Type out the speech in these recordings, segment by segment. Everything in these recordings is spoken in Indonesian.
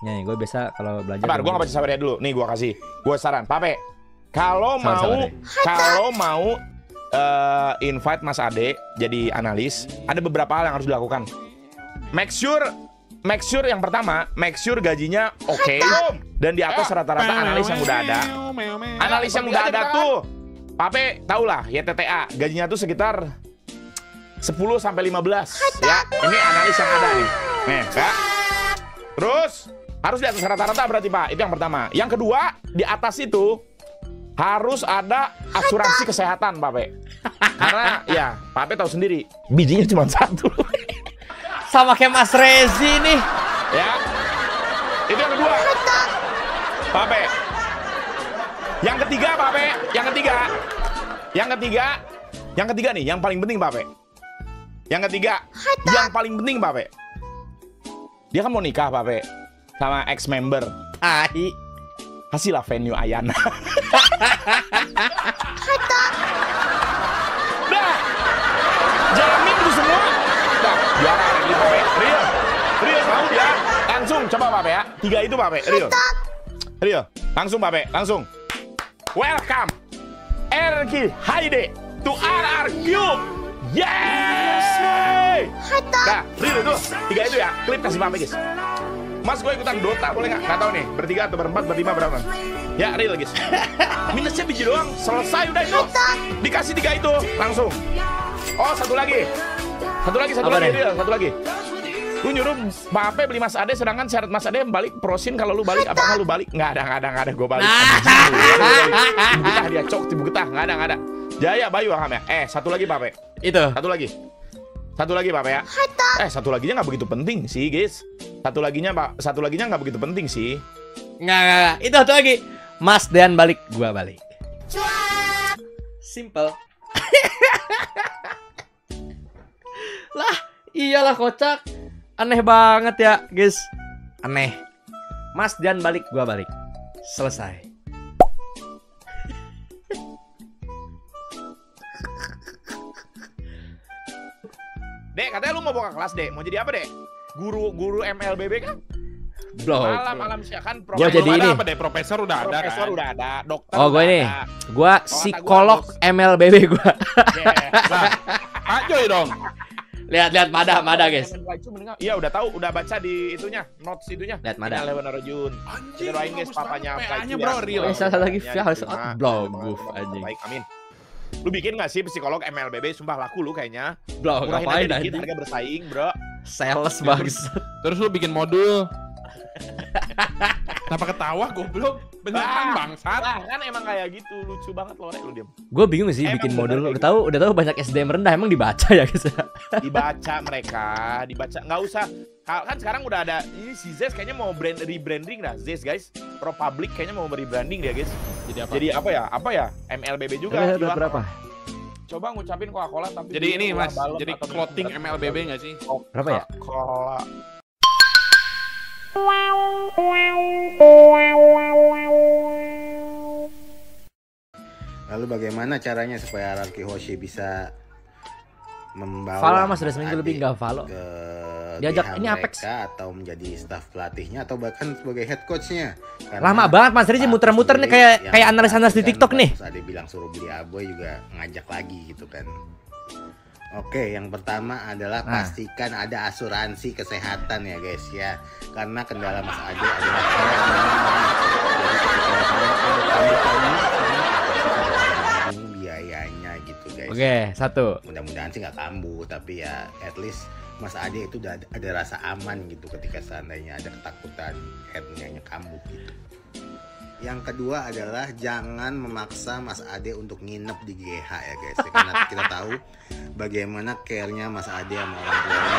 Nih, gue biasa kalau belajar. Sabar, gue nggak baca sabarnya dulu. Nih gue kasih, gue saran, Pape. Kalau mau invite Mas Ade jadi analis, ada beberapa hal yang harus dilakukan. Make sure yang pertama, make sure gajinya oke dan di atas rata-rata analis yang udah ada. Analis yang udah ada tuh, Pape tau lah, YTTA gajinya tuh sekitar 10 sampai 15 ya. Ini analis yang ada nih. Nih, Kak. Terus harus di atas rata-rata berarti, Pak. Itu yang pertama. Yang kedua, di atas itu harus ada asuransi kesehatan, Pape. Karena ya, Pape tahu sendiri, bijinya cuma satu. Sama kayak Mas Rezi nih. Ya. Itu yang kedua. Pape. Yang ketiga, Pape. Yang ketiga nih, yang paling penting, Pape. Yang ketiga, yang paling penting, Pape. Dia kan mau nikah, Pape, sama ex-member. Kasihlah venue Ayana. Dah. Jamin itu semua. Dah, juara lagi, Pape. Real mau dia. Langsung coba, Pape ya. 3 itu, Pape. Real. Langsung, Pape. Langsung. Welcome Erki Haide to RRQ. Yeay! Nah, real itu 3 itu ya. Klip kasih Pape, guys. Mas, gue ikutan Dota, boleh nggak? Nggak tahu nih, bertiga atau berempat, berlima, berapa? Ya, real, guys. Minusnya biji doang, selesai udah itu. Dikasih 3 itu, langsung. Oh, satu lagi, real, satu lagi. Lu nyuruh Pape beli Mas Ade, sedangkan syarat Mas Ade balik prosin kalau lu balik. Apakah lu balik? Nggak ada, gue balik. Getah dia, cok, tibu getah, nggak ada. Jaya, Bayu, Aham ya. Satu lagi, Pape. Itu. Satu lagi, Pape ya. Satu laginya nggak begitu penting sih, guys. Satu laginya nggak begitu penting sih. Nggak. Itu satu lagi. Mas Dean balik, gua balik. Simple. Lah, iyalah kocak. Aneh banget ya, guys. Aneh. Mas Dean balik, gua balik. Selesai. Dek, katanya lu mau buka kelas, Dek. Mau jadi apa, Dek? Guru MLBB kan? Blog. Malam sih kan. Gua jadi ini. Apa deh? Profesor udah ada. Profesor udah ada, dokter. Oh, gue ini. Gua psikolog MLBB gua. Ayo dong. Lihat Mada guys. Iya, udah tahu, udah baca di itunya, notes itunya. Lihat Mada. Lewan Arjun. Anjing, guys, papanya PA-nya bro, real. Salah lagi harus blog anjing. Baik, amin. Lu bikin gak sih psikolog MLBB? Sumpah laku lu kayaknya. Blog Murahin ngapain aja dikit, harga bersaing, bro. Sales bagus. Terus lu bikin modul. Kenapa ketawa goblok? Beneran bangsat. Kan emang kayak gitu, lucu banget lo, Rek, lu diam. Gue bingung sih bikin modul. Udah tahu banyak SDM rendah, emang dibaca ya guys. Dibaca mereka, nggak usah. Kan sekarang udah ada ini si Zez kayaknya mau rebranding dah. Zez guys, Pro Public kayaknya mau rebranding dia guys. Jadi apa ya? MLBB juga. Udah berapa? Coba ngucapin Coca-Cola tapi jadi ini Mas, jadi clothing MLBB nggak sih? Berapa ya? Coca-Cola. Lalu bagaimana caranya supaya Ararki Hoshi bisa membawa Follow Mas, udah seminggu lebih nggak follow. Diajak ini Apex atau menjadi staf pelatihnya atau bahkan sebagai head coachnya. Lama banget Mas Riji muter-muter nih kayak analis-analis di TikTok nih. Terus ada bilang suruh beli Aboy juga ngajak lagi gitu kan. Oke, yang pertama adalah pastikan ada asuransi kesehatan ya guys ya. Karena kendala Mas Ade adalah biayanya gitu guys. Oke, satu. Mudah-mudahan sih nggak kambuh, tapi ya at least Mas Ade itu udah ada rasa aman gitu ketika seandainya ada ketakutan headnya kambuh gitu. Yang kedua adalah jangan memaksa Mas Ade untuk nginep di GH ya guys. Karena kita tahu bagaimana care-nya Mas Ade sama orang tuanya.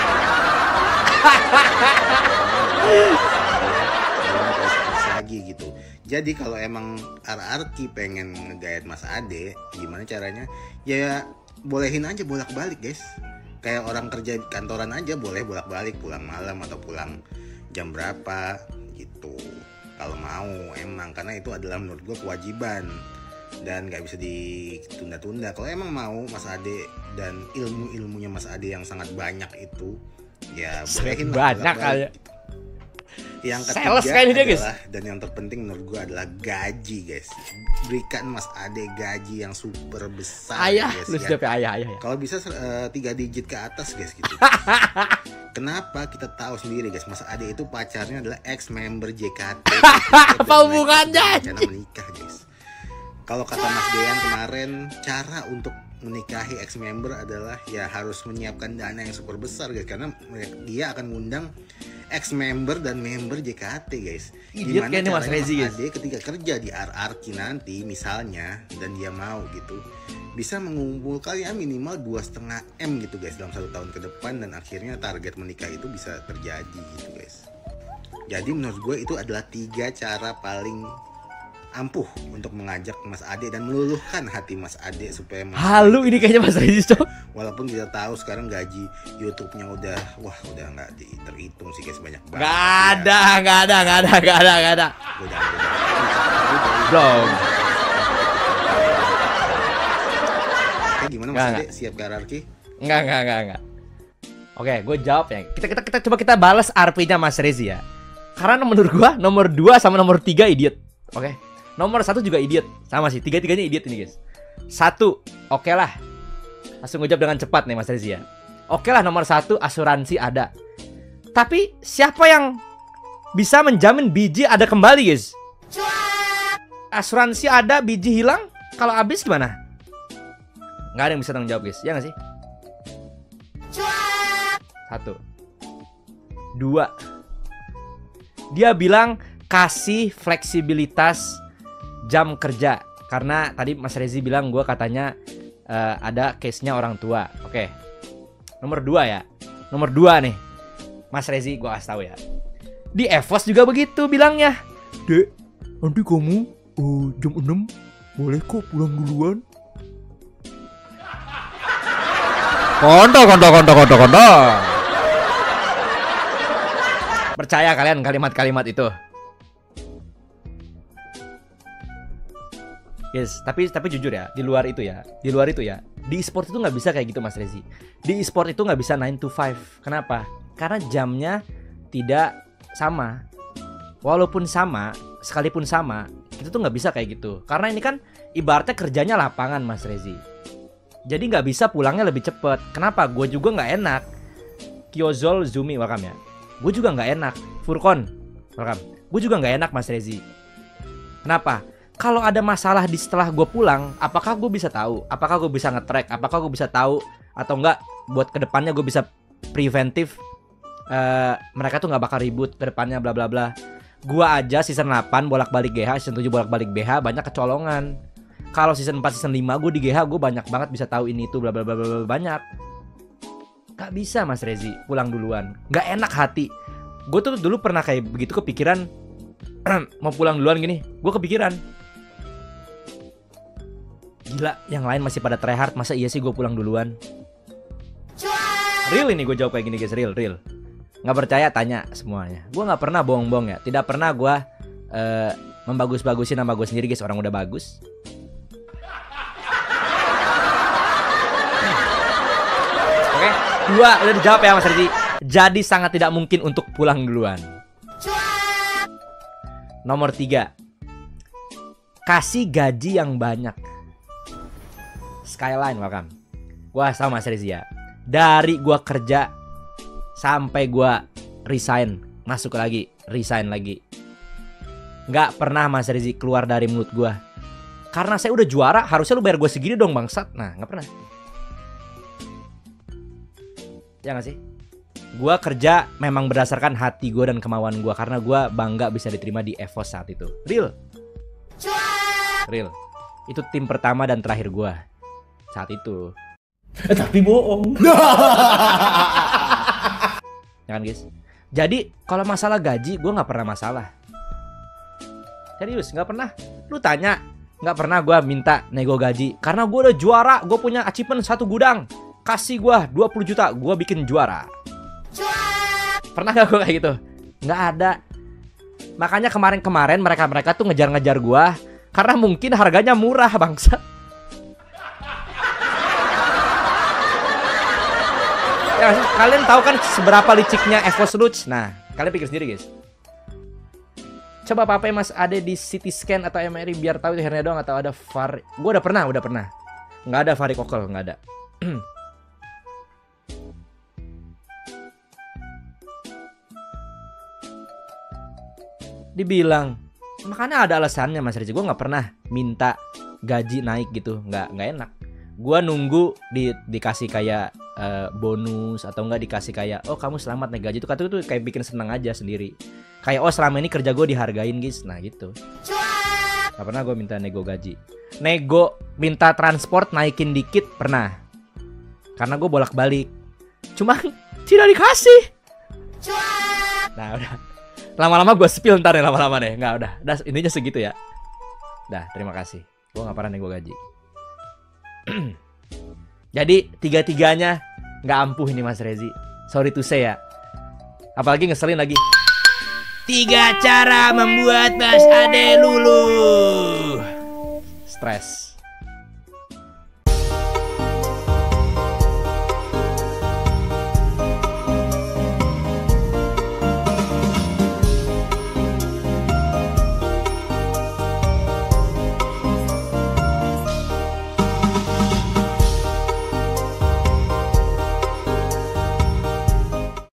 Lagi gitu. Jadi kalau emang RRQ pengen ngegayat Mas Ade, gimana caranya? Ya bolehin aja bolak-balik guys. Kayak orang kerja di kantoran aja boleh bolak-balik, pulang malam atau pulang jam berapa gitu. Kalau mau emang, karena itu adalah menurut gue kewajiban dan nggak bisa ditunda-tunda. Kalau emang mau Mas Ade dan ilmunya Mas Ade yang sangat banyak itu, ya bolehin banyak kali. Gitu. Yang Sales ketiga kayak ini dia, guys. adalah, dan yang terpenting menurut gue adalah gaji, guys. Berikan Mas Ade gaji yang super besar, Ayah, guys, lu ya. siapa ayah ya. Kalau bisa 3 digit ke atas, guys, gitu. Kenapa? Kita tahu sendiri, guys. Mas Ade itu pacarnya adalah ex member JKT. Apa hubungannya? Rencana menikah, guys. Kalau kata Mas Dean kemarin, cara untuk menikahi ex member adalah ya harus menyiapkan dana yang super besar, guys, karena dia akan ngundang ex member dan member JKT, guys. Idiot kayaknya Mas Rezi, guys. Ade ketika kerja di RRQ nanti misalnya, dan dia mau gitu, bisa mengumpulkan ya minimal 2,5 M gitu, guys, dalam 1 tahun ke depan, dan akhirnya target menikah itu bisa terjadi gitu, guys. Jadi menurut gue itu adalah 3 cara paling ampuh untuk mengajak Mas Ade dan meluluhkan hati Mas Ade supaya Halu ini kayaknya Mas Rezi, Cok. walaupun kita tahu sekarang gaji YouTube-nya udah nggak terhitung sih, guys, banyak banget. Nggak ada. Belum. Oke, gimana Mas Ade? Siap ke RRQ? Enggak. Oke, gue jawab ya. Kita coba kita balas RP-nya Mas Rezi ya. Karena menurut gua nomor 2 sama nomor 3 idiot. Oke. Nomor 1 juga idiot. Sama sih, tiga-tiganya idiot ini, guys. 1, oke lah. Langsung gue jawab dengan cepat nih Mas Rezi ya. Oke lah, nomor 1 asuransi ada. Tapi siapa yang bisa menjamin biji ada kembali, guys? Asuransi ada, biji hilang, kalau habis gimana? Nggak ada yang bisa tanggung jawab, guys. Ya nggak sih? 1. 2. Dia bilang kasih fleksibilitas jam kerja. Karena tadi Mas Rezi bilang gue katanya ada case-nya orang tua. Oke. Nomor 2 ya. Nomor 2 nih, Mas Rezi gue kasih tahu ya. Di EVOS juga begitu bilangnya. Dek, nanti kamu jam 6 boleh kok pulang duluan. Kondo. Percaya kalian kalimat-kalimat itu? Yes, tapi jujur ya, di luar itu ya, di e-sport itu nggak bisa kayak gitu Mas Rezi. Di e-sport itu nggak bisa 9 to 5. Kenapa? Karena jamnya tidak sama. Walaupun sama, sekalipun sama, itu tuh nggak bisa kayak gitu. Karena ini kan ibaratnya kerjanya lapangan Mas Rezi. Jadi nggak bisa pulangnya lebih cepet. Kenapa? Gue juga nggak enak. Kyozol Zumi, welcome ya. Gue juga nggak enak. Furkon, welcome. Gue juga nggak enak Mas Rezi. Kenapa? Kalau ada masalah di setelah gue pulang, apakah gue bisa tahu? Apakah gue bisa nge-track? Apakah gue bisa tahu? Atau enggak buat kedepannya gue bisa preventif, mereka tuh nggak bakal ribut kedepannya bla bla bla. Gue aja season 8 bolak-balik GH, season 7 bolak-balik BH banyak kecolongan. Kalau season 4, season 5 gue di GH gue banyak banget bisa tahu ini itu bla bla bla bla banyak. Gak bisa Mas Rezi pulang duluan. Gak enak hati. Gue tuh dulu pernah kayak begitu kepikiran mau pulang duluan gini. Gue kepikiran, gila, yang lain masih pada tryhard, masa iya sih gue pulang duluan? Real ini gue jawab kayak gini guys, real. Nggak percaya tanya semuanya. Gue nggak pernah bohong-bohong ya. Tidak pernah gue membagus-bagusin nama gue sendiri guys. Orang udah bagus. Oke, 2 udah dijawab ya Mas Rezi. Jadi sangat tidak mungkin untuk pulang duluan. Nomor 3, kasih gaji yang banyak. Skyline, welcome. Gua sama Mas Rezi ya. Dari gua kerja sampai gua resign, masuk lagi, resign lagi. Nggak pernah Mas Rezi keluar dari mulut gua. Karena saya udah juara, harusnya lu bayar gua segini dong bangsat. Nah, nggak pernah. Ya nggak sih? Gua kerja memang berdasarkan hati gua dan kemauan gua. Karena gua bangga bisa diterima di EVOS saat itu. Real. Itu tim pertama dan terakhir gua saat itu. Tapi bohong. Ya kan guys. Jadi kalau masalah gaji gue nggak pernah masalah. Serius nggak pernah. Lu tanya, nggak pernah gue minta nego gaji. Karena gue udah juara. Gue punya achievement 1 gudang. Kasih gue 20 juta. Gue bikin juara. Pernah gak gue kayak gitu? Nggak ada. Makanya kemarin mereka tuh ngejar-ngejar gue. Karena mungkin harganya murah bangsa. Ya, kalian tahu kan seberapa liciknya EVOS Luch? Nah, kalian pikir sendiri guys. Coba Pape Mas Ade di CT scan atau MRI biar tahu itu hernia doang atau ada Gue udah pernah. Nggak ada varikokel, nggak ada. Dibilang, makanya ada alasannya Mas Rezi. Gue nggak pernah minta gaji naik gitu, nggak enak. Gue nunggu dikasih kayak bonus atau enggak dikasih kayak oh kamu selamat naik gaji, itu kata itu kayak bikin seneng aja sendiri. Kayak oh selama ini kerja gue dihargain guys, nah gitu. Gak pernah gue minta nego gaji. Nego minta transport naikin dikit pernah, karena gue bolak-balik. Cuma tidak dikasih. Nah udah, lama-lama gue spill ntar ya lama-lama deh. Nggak udah intinya segitu ya. Dah terima kasih. Gue nggak pernah nego gaji. Jadi tiga-tiganya nggak ampuh ini Mas Rezi. Sorry to say ya. Apalagi ngeselin lagi. 3 cara membuat Mas Ade luluh. Stres.